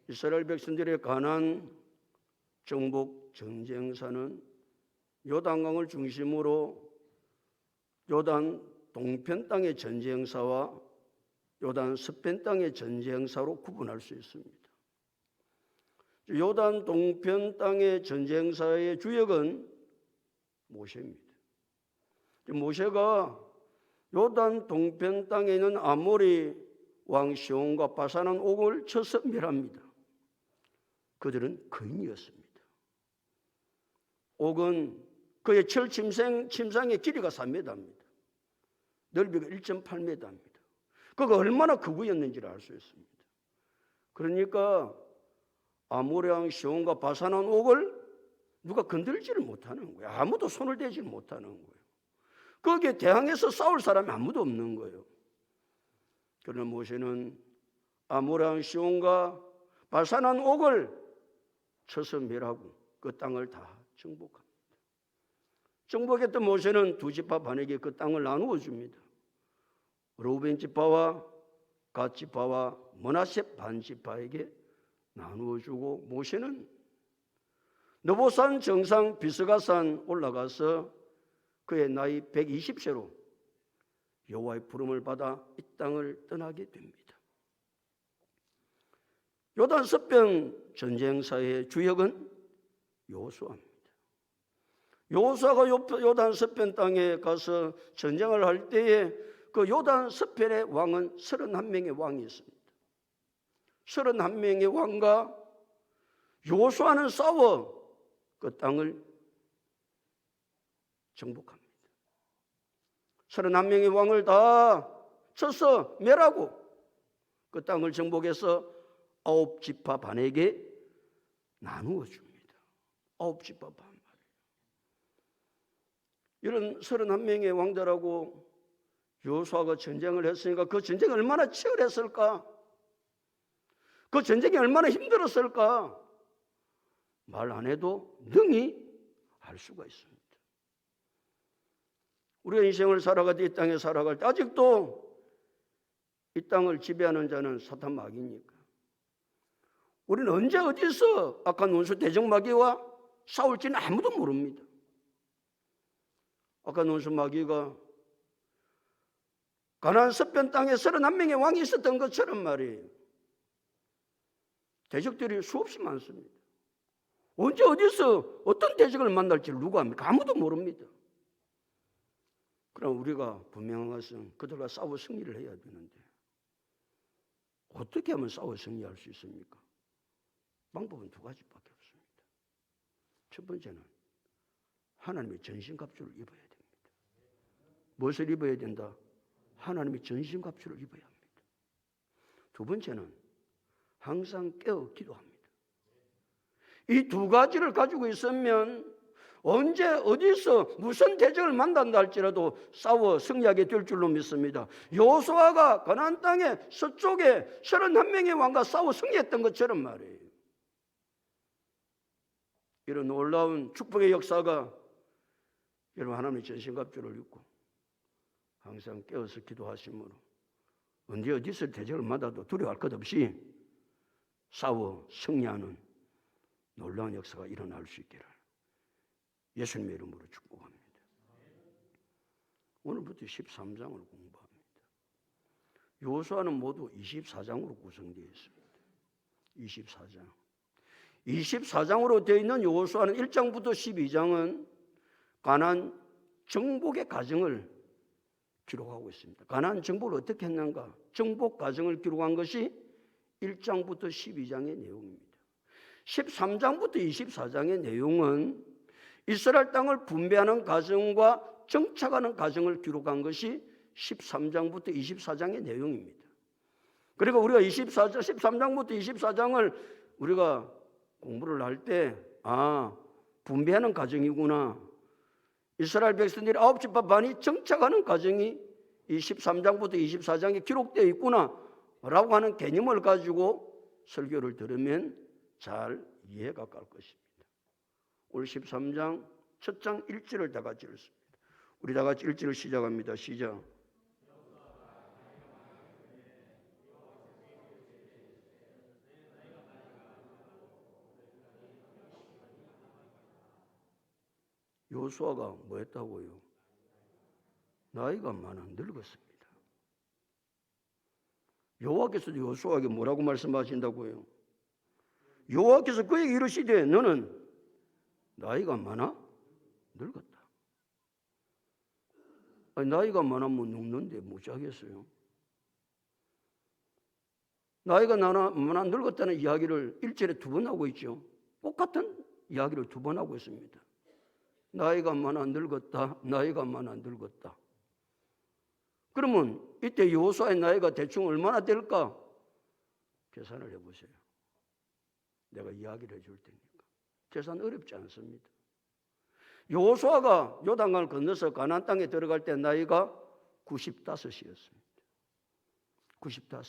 이스라엘 백성들의 가나안 정복 전쟁사는 요단강을 중심으로 요단 동편 땅의 전쟁사와 요단 서편 땅의 전쟁사로 구분할 수 있습니다. 요단 동편 땅의 전쟁사의 주역은 모세입니다. 모세가 요단 동편 땅에 있는 아모리 왕 시온과 바산한 옥을 쳐서 멸합니다. 그들은 거인이었습니다. 옥은 그의 철 침상의 길이가 3m입니다. 넓이가 1.8m입니다. 그가 얼마나 크고였는지를 알 수 있습니다. 그러니까 아모리 왕 시온과 바산한 옥을 누가 건들지를 못하는 거예요. 아무도 손을 대지를 못하는 거예요. 거기에 대항해서 싸울 사람이 아무도 없는 거예요. 그러나 모세는 아모리 왕 시온과 바산한 옥을 쳐서 멸하고 그 땅을 다 정복합니다. 정복했던 모세는 두 지파 반에게 그 땅을 나누어 줍니다. 르우벤 지파와 갓 지파와 므낫세 반 지파에게 나누어 주고 모세는 느보산 정상 비스가산 올라가서 그의 나이 120세로 여호와의 부름을 받아 이 땅을 떠나게 됩니다. 요단 서편 전쟁사의 주역은 여호수아입니다. 여호수아가 요단 서편 땅에 가서 전쟁을 할 때에 그 요단 서편의 왕은 31명의 왕이 있습니다. 31명의 왕과 여호수아는 싸워 그 땅을 정복합니다. 31명의 왕을 다 쳐서 멸하고 그 땅을 정복해서 9지파 반에게 나누어 줍니다. 9지파 반. 이런 31명의 왕들하고 여호수아가 전쟁을 했으니까 그 전쟁이 얼마나 치열했을까? 그 전쟁이 얼마나 힘들었을까? 말 안 해도 능히 알 수가 있습니다. 우리가 인생을 살아갈 때 이 땅에 살아갈 때 아직도 이 땅을 지배하는 자는 사탄 마귀니까 우리는 언제 어디서 악한 원수 대적 마귀와 싸울지는 아무도 모릅니다. 악한 원수 마귀가 가나안 서편 땅에 31명의 왕이 있었던 것처럼 말이에요. 대적들이 수없이 많습니다. 언제 어디서 어떤 대적을 만날지 누가 합니까? 아무도 모릅니다. 그럼 우리가 분명한 것은 그들과 싸워 승리를 해야 되는데 어떻게 하면 싸워 승리할 수 있습니까? 방법은 두 가지밖에 없습니다. 첫 번째는 하나님의 전신갑주를 입어야 됩니다. 무엇을 입어야 된다? 하나님의 전신갑주를 입어야 합니다. 두 번째는 항상 깨어 기도합니다. 이 두 가지를 가지고 있으면 언제 어디서 무슨 대적을 만난다 할지라도 싸워 승리하게 될 줄로 믿습니다. 여호수아가 가나안 땅의 서쪽에 31명의 왕과 싸워 승리했던 것처럼 말이에요. 이런 놀라운 축복의 역사가 여러분 하나님의 전신갑주를 입고 항상 깨어서 기도하심으로 언제 어디서 대적을 만나도 두려워할 것 없이 싸워 승리하는 놀라운 역사가 일어날 수 있기를 예수님의 이름으로 축복합니다. 오늘부터 13장을 공부합니다. 여호수아는 모두 24장으로 구성되어 있습니다. 24장. 24장으로 되어 있는 여호수아는 1장부터 12장은 가나안 정복의 과정을 기록하고 있습니다. 가나안 정복을 어떻게 했는가? 정복 과정을 기록한 것이 1장부터 12장의 내용입니다. 13장부터 24장의 내용은 이스라엘 땅을 분배하는 과정과 정착하는 과정을 기록한 것이 13장부터 24장의 내용입니다. 그리고 우리가 13장부터 24장을 우리가 공부를 할 때 분배하는 과정이구나. 이스라엘 백성들이 9지파 반이 정착하는 과정이 이 13장부터 24장에 기록되어 있구나 라고 하는 개념을 가지고 설교를 들으면 잘 이해가 갈 것입니다. 오늘 13장 첫 장 1절을 다 같이 읽습니다. 우리 다 같이 1절을 시작합니다. 시작. 여호수아가 뭐 했다고요? 나이가 많아 늙었습니다. 여호와께서도 여호수아에게 뭐라고 말씀하신다고요? 여호와께서 그에게 이르시되 너는 나이가 많아 늙었다. 아니, 나이가 많으면 늙는데 못자겠어요? 나이가 많아 늙었다는 이야기를 1절에 2번 하고 있죠. 똑같은 이야기를 2번 하고 있습니다. 나이가 많아 늙었다. 나이가 많아 늙었다. 그러면 이때 여호수아의 나이가 대충 얼마나 될까? 계산을 해보세요. 내가 이야기를 해줄 테니까. 계산 어렵지 않습니다. 여호수아가 요단강을 건너서 가나안 땅에 들어갈 때 나이가 95이었습니다. 95.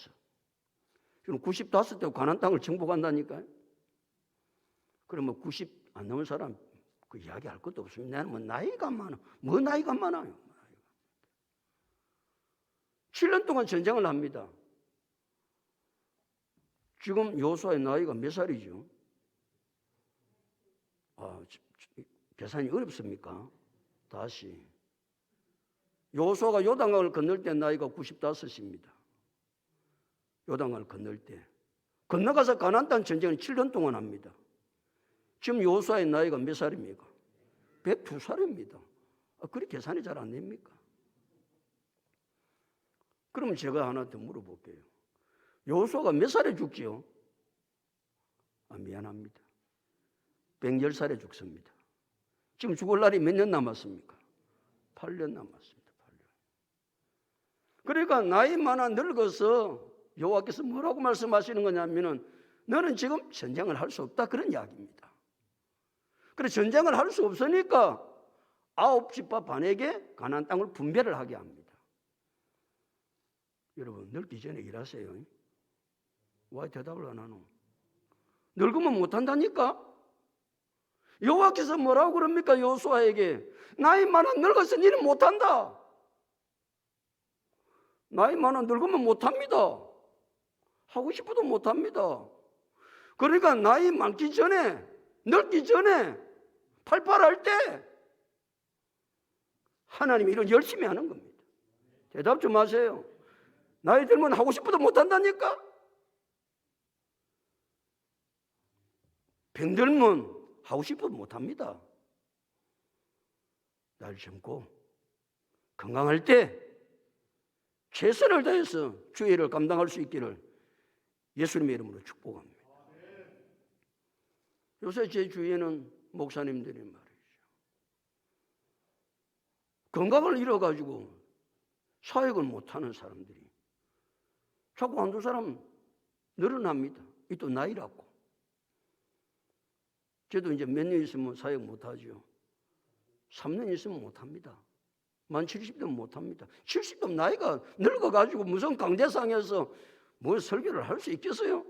그럼 95때 가나안 땅을 정복한다니까요. 그러면 90 안 넘은 사람 그 이야기할 것도 없습니다. 나는 뭐 나이가 많아. 뭐 나이가 많아요. 7년 동안 전쟁을 합니다. 지금 여호수아의 나이가 몇 살이죠? 계산이 어렵습니까? 다시. 여호수아가 요단강을 건널 때 나이가 95입니다. 요단강을 건널 때. 건너가서 가나안 땅 전쟁을 7년 동안 합니다. 지금 여호수아의 나이가 몇 살입니까? 102살입니다. 그렇게 계산이 잘 안 됩니까? 그럼 제가 하나 더 물어볼게요. 여호수아가 몇 살에 죽지요? 미안합니다. 110살에 죽습니다. 지금 죽을 날이 몇 년 남았습니까? 8년 남았습니다. 8년. 그러니까 나이 많아 늙어서 여호와께서 뭐라고 말씀하시는 거냐면은 너는 지금 전쟁을 할 수 없다 그런 이야기입니다. 그래서 전쟁을 할 수 없으니까 9집파 반에게 가나안 땅을 분배를 하게 합니다. 여러분 늙기 전에 일하세요. 왜 대답을 안 하노? 늙으면 못한다니까? 여호와께서 뭐라고 그럽니까? 여호수아에게 나이 많아 늙어서 너는 못한다. 나이 많아 늙으면 못합니다. 하고 싶어도 못합니다. 그러니까 나이 많기 전에 늙기 전에 팔팔할 때 하나님이 이런 열심히 하는 겁니다. 대답 좀 하세요. 나이 들면 하고 싶어도 못한다니까? 병들면 하고 싶어도 못합니다. 날 젊고 건강할 때 최선을 다해서 주의 일을 감당할 수 있기를 예수님의 이름으로 축복합니다. 요새 제 주위에는 목사님들이 말이죠. 건강을 잃어가지고 사역을 못하는 사람들이 자꾸 한두 사람 늘어납니다. 이 또 나이라고. 저도 이제 몇 년 있으면 사역 못하죠. 3년 있으면 못합니다. 만 70대면 못합니다. 70대 나이가 늙어가지고 무슨 강대상에서 뭐 설교를 할 수 있겠어요?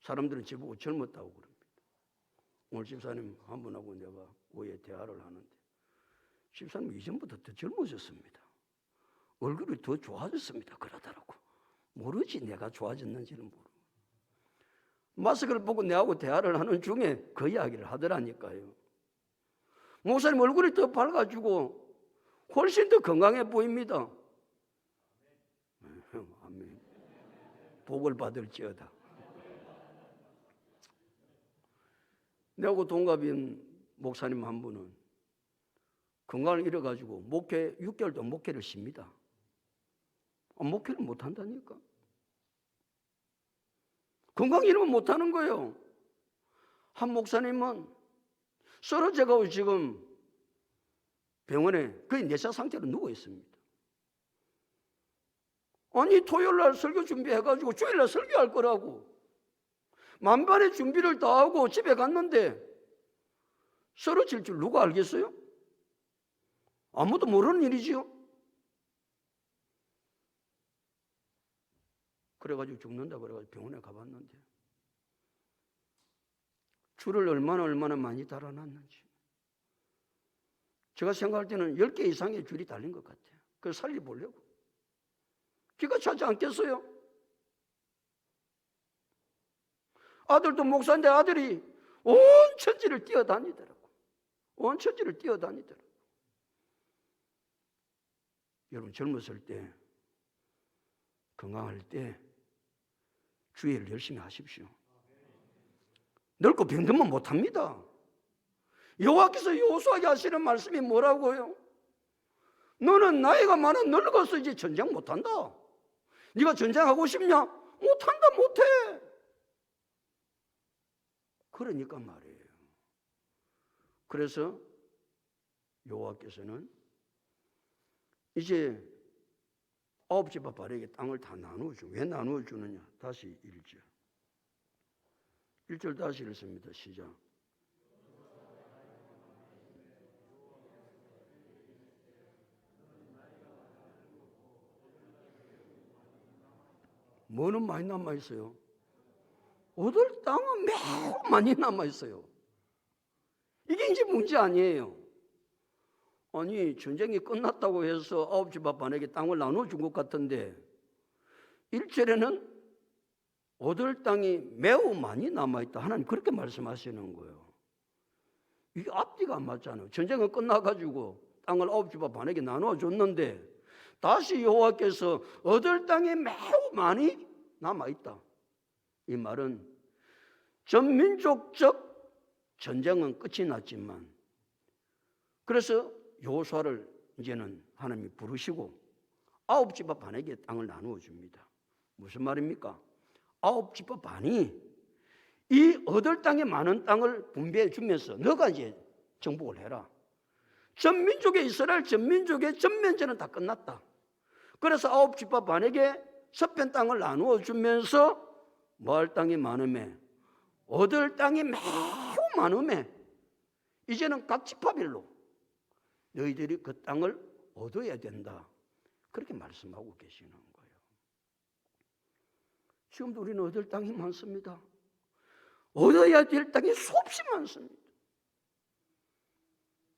사람들은 저보고 젊었다고 그럽니다. 오늘 집사님 한 분하고 내가 오후에 대화를 하는데 집사님 이전보다 더 젊어졌습니다. 얼굴이 더 좋아졌습니다. 그러더라고. 모르지 내가 좋아졌는지는 모르고. 마스크를 보고 내하고 대화를 하는 중에 그 이야기를 하더라니까요. 목사님 얼굴이 더 밝아지고 훨씬 더 건강해 보입니다. 아멘. 복을 받을지어다. 내하고 동갑인 목사님 한 분은 건강을 잃어가지고 목회 6개월 동안 목회를 쉽니다. 목회를 못한다니까. 건강 잃으면 못하는 거예요. 한 목사님은 쓰러져가지고 지금 병원에 거의 내사 상태로 누워 있습니다. 아니 토요일날 설교 준비해가지고 주일날 설교할 거라고 만반의 준비를 다 하고 집에 갔는데 쓰러질 줄 누가 알겠어요? 아무도 모르는 일이지요. 그래가지고 죽는다 그래가지고 병원에 가봤는데 줄을 얼마나 많이 달아놨는지 제가 생각할 때는 10개 이상의 줄이 달린 것 같아요. 그걸 살려보려고. 기가 차지 않겠어요? 아들도 목사인데 아들이 온 천지를 뛰어다니더라고. 온 천지를 뛰어다니더라고. 여러분 젊었을 때, 건강할 때 주의 일을 열심히 하십시오. 늙고 병들면 못합니다. 여호와께서 여호수아에게 하시는 말씀이 뭐라고요? 너는 나이가 많아 늙어서 이제 전쟁 못한다. 네가 전쟁하고 싶냐? 못한다, 못해. 그러니까 말이에요. 그래서 여호와께서는 이제 9집합 발에게 땅을 다 나누어주고, 왜 나누어주느냐? 다시 1절. 1절 다시 읽습니다. 시작. 뭐는 많이 남아있어요? 얻을 땅은 매우 많이 남아있어요. 이게 이제 문제 아니에요. 아니 전쟁이 끝났다고 해서 9집합 반에게 땅을 나눠준 것 같은데 1절에는 얻을 땅이 매우 많이 남아있다. 하나님 그렇게 말씀하시는 거예요. 이게 앞뒤가 안 맞잖아요. 전쟁은 끝나가지고 땅을 9집합 반에게 나눠줬는데 다시 여호와께서 얻을 땅이 매우 많이 남아있다. 이 말은 전민족적 전쟁은 끝이 났지만 그래서 여호수아를 이제는 하나님이 부르시고 9집합 반에게 땅을 나누어 줍니다. 무슨 말입니까? 9집합 반이 이 얻을 땅에 많은 땅을 분배해 주면서 너가 이제 정복을 해라. 전민족의 이스라엘 전민족의 전면제는 다 끝났다. 그래서 9집합 반에게 서편 땅을 나누어 주면서 뭐 할 땅이 많음에 얻을 땅이 매우 많음에 이제는 각 집합일로 너희들이 그 땅을 얻어야 된다. 그렇게 말씀하고 계시는 거예요. 지금도 우리는 얻을 땅이 많습니다. 얻어야 될 땅이 수없이 많습니다.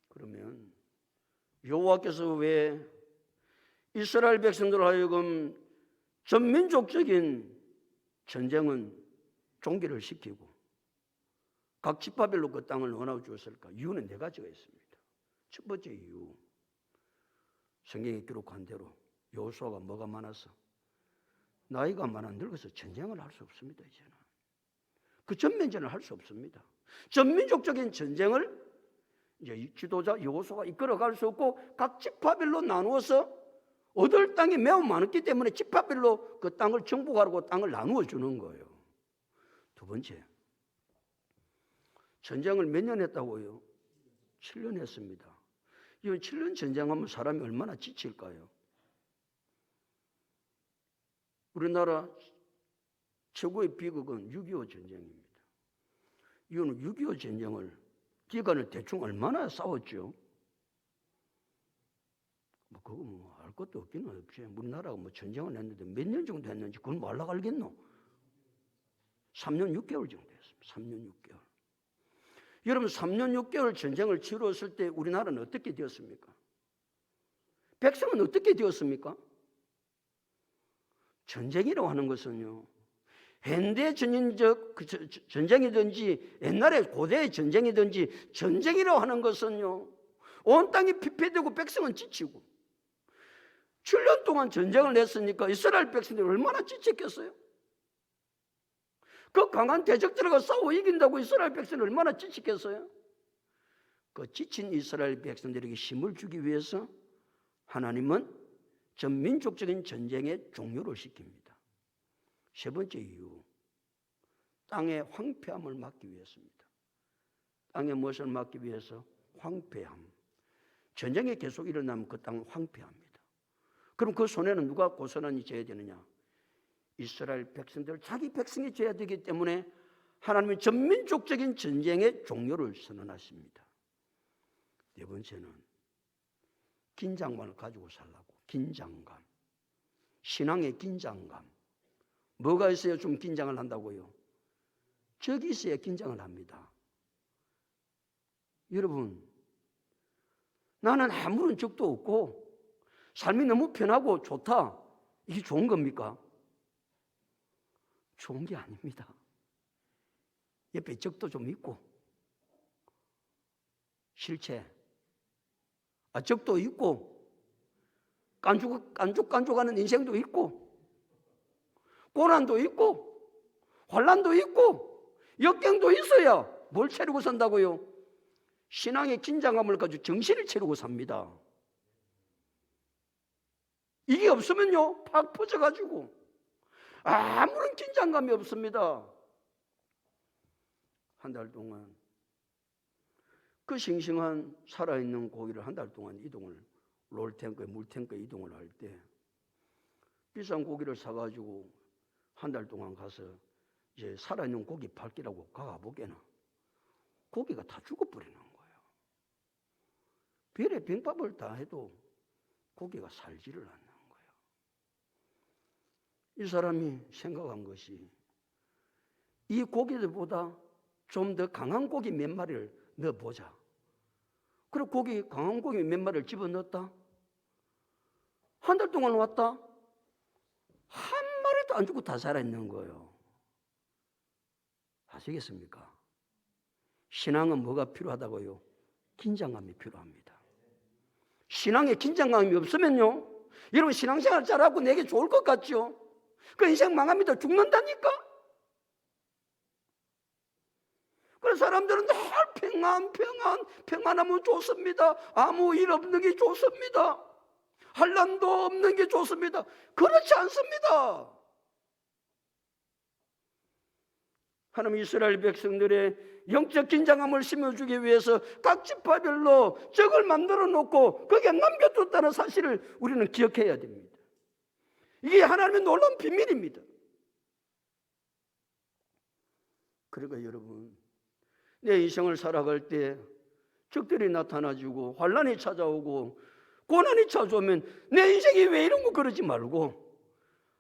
그러면 여호와께서 왜 이스라엘 백성들 하여금 전민족적인 전쟁은 종결을 시키고 각 집합별로 그 땅을 나눠 주었을까? 이유는 네 가지가 있습니다. 첫 번째 이유, 성경에 기록한 대로 여호수아가 뭐가 많아서 나이가 많아 늙어서 전쟁을 할 수 없습니다. 이제는 그 전면전을 할 수 없습니다. 전민족적인 전쟁을 이제 지도자 여호수아가 이끌어갈 수 없고 각 지파별로 나누어서 얻을 땅이 매우 많았기 때문에 지파별로 그 땅을 정복하고 땅을 나누어 주는 거예요. 두 번째, 전쟁을 몇 년 했다고요? 7년 했습니다. 이 7년 전쟁하면 사람이 얼마나 지칠까요? 우리나라 최고의 비극은 6.25 전쟁입니다. 이거는 6.25 전쟁을 기간을 대충 얼마나 싸웠죠? 뭐 그거 뭐 알 것도 없기는 없지. 우리나라가 뭐 전쟁을 했는데 몇 년 정도 했는지 그걸 뭐 알라고 알겠노? 3년 6개월 정도 했습니다. 3년 6개월. 여러분 3년 6개월 전쟁을 치루었을 때 우리나라는 어떻게 되었습니까? 백성은 어떻게 되었습니까? 전쟁이라고 하는 것은요, 현대 전쟁적 전쟁이든지 옛날에 고대의 전쟁이든지 전쟁이라고 하는 것은요, 온 땅이 피폐되고 백성은 지치고 7년 동안 전쟁을 했으니까 이스라엘 백성들이 얼마나 지쳤겠어요? 그 강한 대적들과 싸워 이긴다고 이스라엘 백성이 얼마나 지치겠어요? 그 지친 이스라엘 백성들에게 힘을 주기 위해서 하나님은 전민족적인 전쟁의 종료를 시킵니다. 세 번째 이유, 땅의 황폐함을 막기 위해서입니다. 땅의 무엇을 막기 위해서? 황폐함. 전쟁이 계속 일어나면 그 땅은 황폐합니다. 그럼 그 손해는 누가 고스란히 져야 되느냐? 이스라엘 백성들, 자기 백성이 져야 되기 때문에 하나님은 전민족적인 전쟁의 종료를 선언하십니다. 네 번째는 긴장감을 가지고 살라고. 긴장감. 신앙의 긴장감. 뭐가 있어야 좀 긴장을 한다고요? 적이 있어야 긴장을 합니다. 여러분, 나는 아무런 적도 없고 삶이 너무 편하고 좋다. 이게 좋은 겁니까? 좋은 게 아닙니다. 옆에 적도 좀 있고 실체. 적도 있고 깐죽깐죽하는 인생도 있고 고난도 있고 환난도 있고 역경도 있어야 뭘 채우고 산다고요? 신앙의 긴장감을 가지고 정신을 채우고 삽니다. 이게 없으면요 팍 퍼져가지고 아무런 긴장감이 없습니다. 한 달 동안 그 싱싱한 살아있는 고기를 한 달 동안 이동을 롤탱크에 물탱크에 이동을 할 때 비싼 고기를 사가지고 한 달 동안 가서 이제 살아있는 고기 팔기라고 가보게나 고기가 다 죽어버리는 거예요. 별의 병법을 다 해도 고기가 살지를 않는 거예요. 이 사람이 생각한 것이 이 고기들보다 좀 더 강한 고기 몇 마리를 넣어보자. 그리고 강한 고기 몇 마리를 집어넣었다. 한 달 동안 왔다. 한 마리도 안 죽고 다 살아있는 거예요. 아시겠습니까? 신앙은 뭐가 필요하다고요? 긴장감이 필요합니다. 신앙에 긴장감이 없으면요 여러분 신앙생활 잘하고 내게 좋을 것 같죠? 그 인생 망합니다. 죽는다니까. 그래서 사람들은 늘 평안하면 좋습니다. 아무 일 없는 게 좋습니다. 환난도 없는 게 좋습니다. 그렇지 않습니다. 하나님 이스라엘 백성들의 영적 긴장감을 심어주기 위해서 각 지파별로 적을 만들어 놓고 거기에 남겨뒀다는 사실을 우리는 기억해야 됩니다. 이게 하나님의 놀라운 비밀입니다. 그러니까 여러분 내 인생을 살아갈 때 적들이 나타나주고 환난이 찾아오고 고난이 찾아오면 내 인생이 왜 이런 거 그러지 말고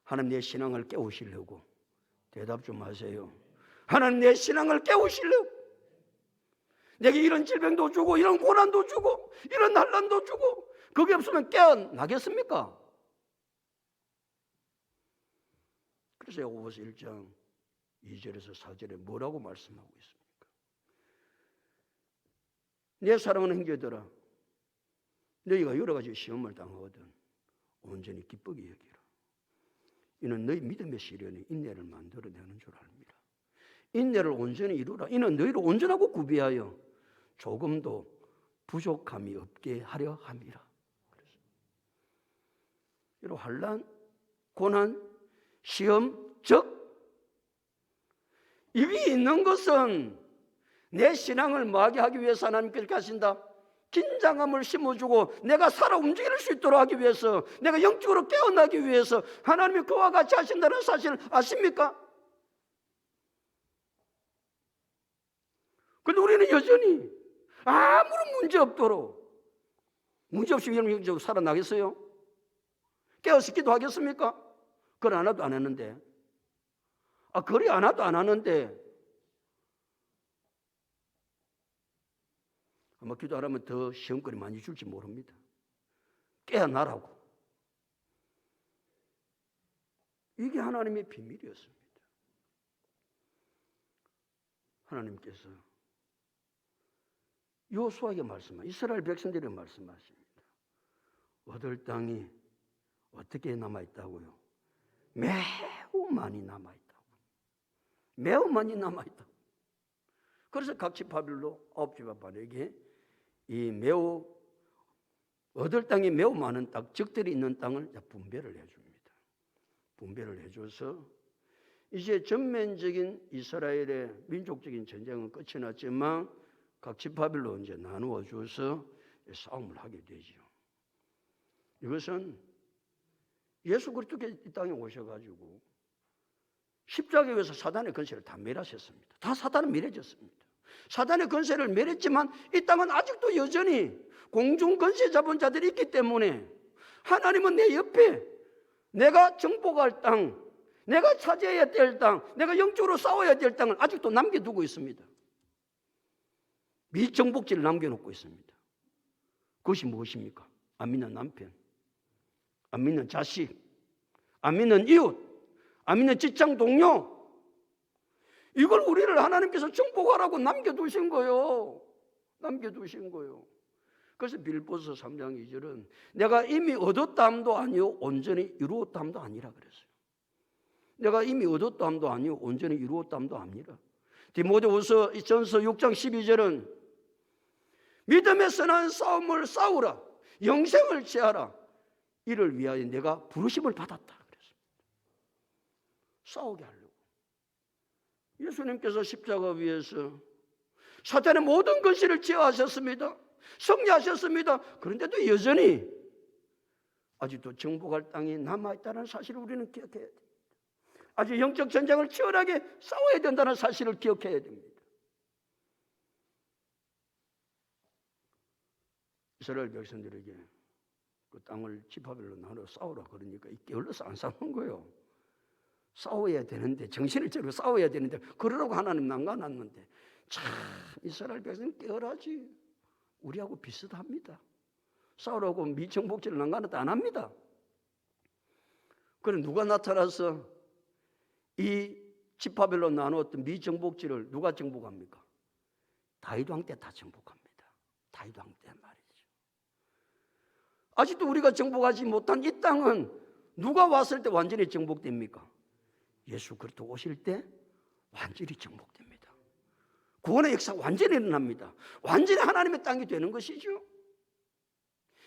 하나님 내 신앙을 깨우시려고 대답 좀 하세요. 하나님 내 신앙을 깨우시려고 내게 이런 질병도 주고 이런 고난도 주고 이런 환난도 주고 그게 없으면 깨어나겠습니까? 그래서 야고보서 1장 2절에서 4절에 뭐라고 말씀하고 있습니까? 내 사랑하는 형제들아 너희가 여러 가지 시험을 당하거든 온전히 기쁘게 여기라. 이는 너희 믿음의 시련이 인내를 만들어내는 줄 압니다. 인내를 온전히 이루라. 이는 너희를 온전하고 구비하여 조금도 부족함이 없게 하려 함이라. 여러분 환난, 고난, 시험, 적 이게 있는 것은 내 신앙을 뭐하게 하기 위해서 하나님께서 그렇게 하신다. 긴장감을 심어주고 내가 살아 움직일 수 있도록 하기 위해서 내가 영적으로 깨어나기 위해서 하나님이 그와 같이 하신다는 사실을 아십니까? 그런데 우리는 여전히 아무런 문제 없도록 문제 없이 영적으로 살아나겠어요? 깨어서 기도하겠습니까? 그걸 안 해도 안 했는데 그리 안 해도 안 하는데 아마 기도 안 하면 더 시험거리 많이 줄지 모릅니다. 깨어나라고. 이게 하나님의 비밀이었습니다. 하나님께서 여호수아에게 이스라엘 백성들에게 말씀하십니다. 얻을 땅이 어떻게 남아있다고요? 매우 많이 남아있다고. 매우 많이 남아있다고. 그래서 각 지파별로 9지파에게 이 매우 얻을 땅이 매우 많은 땅, 적들이 있는 땅을 분배를 해줍니다. 분배를 해줘서 이제 전면적인 이스라엘의 민족적인 전쟁은 끝이 났지만 각 지파별로 이제 나누어 줘서 싸움을 하게 되죠. 이것은 예수 그리스도께서 이 땅에 오셔가지고 십자가에 의해서 사단의 권세를 다 멸하셨습니다. 다 사단은 멸해졌습니다. 사단의 권세를 멸했지만 이 땅은 아직도 여전히 공중 권세 잡은 자들이 있기 때문에 하나님은 내 옆에 내가 정복할 땅, 내가 차지해야 될 땅, 내가 영적으로 싸워야 될 땅을 아직도 남겨두고 있습니다. 미정복지를 남겨놓고 있습니다. 그것이 무엇입니까? 안 믿는 남편, 안 믿는 자식, 안 믿는 이웃, 안 믿는 직장 동료, 이걸 우리를 하나님께서 정복하라고 남겨두신 거예요. 남겨두신 거예요. 그래서 빌보서 3장 2절은 내가 이미 얻었다함도 아니요 온전히 이루었다함도 아니라 그랬어요. 내가 이미 얻었다함도 아니요 온전히 이루었다함도 아니라. 디모데후서 전서 6장 12절은 믿음의 선한 싸움을 싸우라, 영생을 취하라, 이를 위하여 내가 부르심을 받았다 그랬습니다. 싸우게 하려고. 예수님께서 십자가 위에서 사탄의 모든 것을 제어하셨습니다. 승리하셨습니다. 그런데도 여전히 아직도 정복할 땅이 남아있다는 사실을 우리는 기억해야 됩니다. 아직 영적 전쟁을 치열하게 싸워야 된다는 사실을 기억해야 됩니다. 이스라엘 백성들에게 그 땅을 지파별로 나눠 싸우라 그러니까 게을러서 안 싸우는 거예요. 싸워야 되는데, 정신을 차리고 싸워야 되는데 그러라고 하나님 난가놨는데 참 이스라엘 백성은 게을하지. 우리하고 비슷합니다. 싸우라고 미정복지를 난가놨다 안 합니다. 그럼 누가 나타나서 이 지파별로 나누었던 미정복지를 누가 정복합니까? 다윗 왕 때 다 정복합니다. 다윗 왕 때 말이죠. 아직도 우리가 정복하지 못한 이 땅은 누가 왔을 때 완전히 정복됩니까? 예수 그리스도 오실 때 완전히 정복됩니다. 구원의 역사가 완전히 일어납니다. 완전히 하나님의 땅이 되는 것이죠.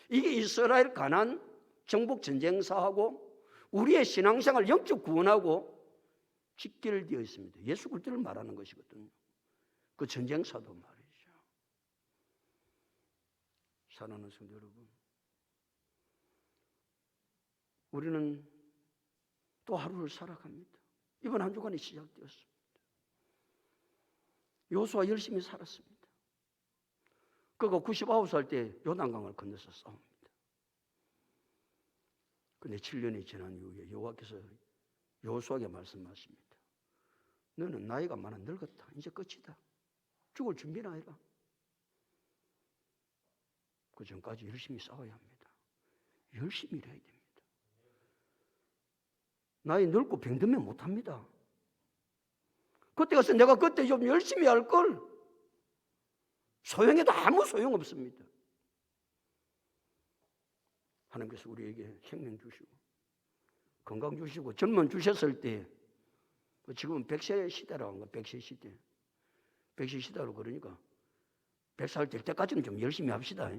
이게 이스라엘 가나안 정복 전쟁사하고 우리의 신앙생활 영적 구원하고 직결되어 있습니다. 예수 그리스도를 말하는 것이거든요. 그 전쟁사도 말이죠. 사랑하는 성도 여러분, 우리는 또 하루를 살아갑니다. 이번 한 주간이 시작되었습니다. 여호수아 열심히 살았습니다. 그가 99살 때 요단강을 건너서 싸웁니다. 그런데 7년이 지난 이후에 여호와께서 여호수아에게 말씀하십니다. 너는 나이가 많아 늙었다. 이제 끝이다. 죽을 준비나 해라. 그 전까지 열심히 싸워야 합니다. 열심히 일해야 됩니다. 나이 늙고 병들면 못합니다. 그때 가서 내가 그때 좀 열심히 할걸. 소용해도 아무 소용없습니다. 하나님께서 우리에게 생명 주시고 건강 주시고 젊은 주셨을 때 지금은 100세 시대라고 하는 거예요. 100세 시대. 100세 시대로 그러니까 100살 될 때까지는 좀 열심히 합시다.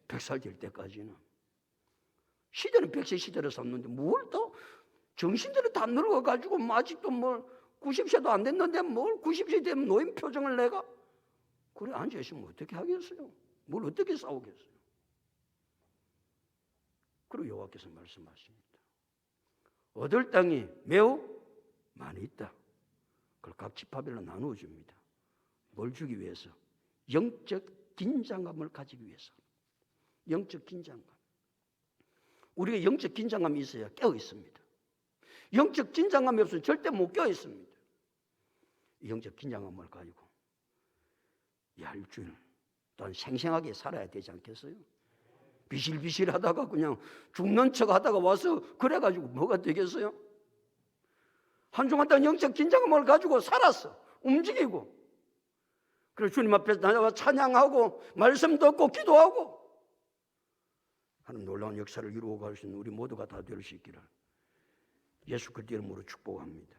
100살 될 때까지는. 시대는 100세 시대로 삼는데 뭘 또 정신들이 다 늙어가지고 아직도 뭘 90세도 안 됐는데 뭘 90세 되면 노인 표정을 내가 그래 앉아있으면 어떻게 하겠어요? 뭘 어떻게 싸우겠어요? 그리고 여호와께서 말씀하십니다. 얻을 땅이 매우 많이 있다. 그걸 각 지파별로 나누어 줍니다. 뭘 주기 위해서? 영적 긴장감을 가지기 위해서. 영적 긴장감. 우리가 영적 긴장감이 있어야 깨어 있습니다. 영적 긴장감이 없으면 절대 못 깨어 있습니다. 영적 긴장감을 가지고 일주일 또한 생생하게 살아야 되지 않겠어요? 비실비실 하다가 그냥 죽는 척 하다가 와서 그래가지고 뭐가 되겠어요? 한 주간 동안 영적 긴장감을 가지고 살았어. 움직이고. 그래서 주님 앞에서 나와 찬양하고 말씀 듣고 기도하고 하는 놀라운 역사를 이루어 갈 수 있는 우리 모두가 다 될 수 있기를 예수 그리스도 이름으로 축복합니다.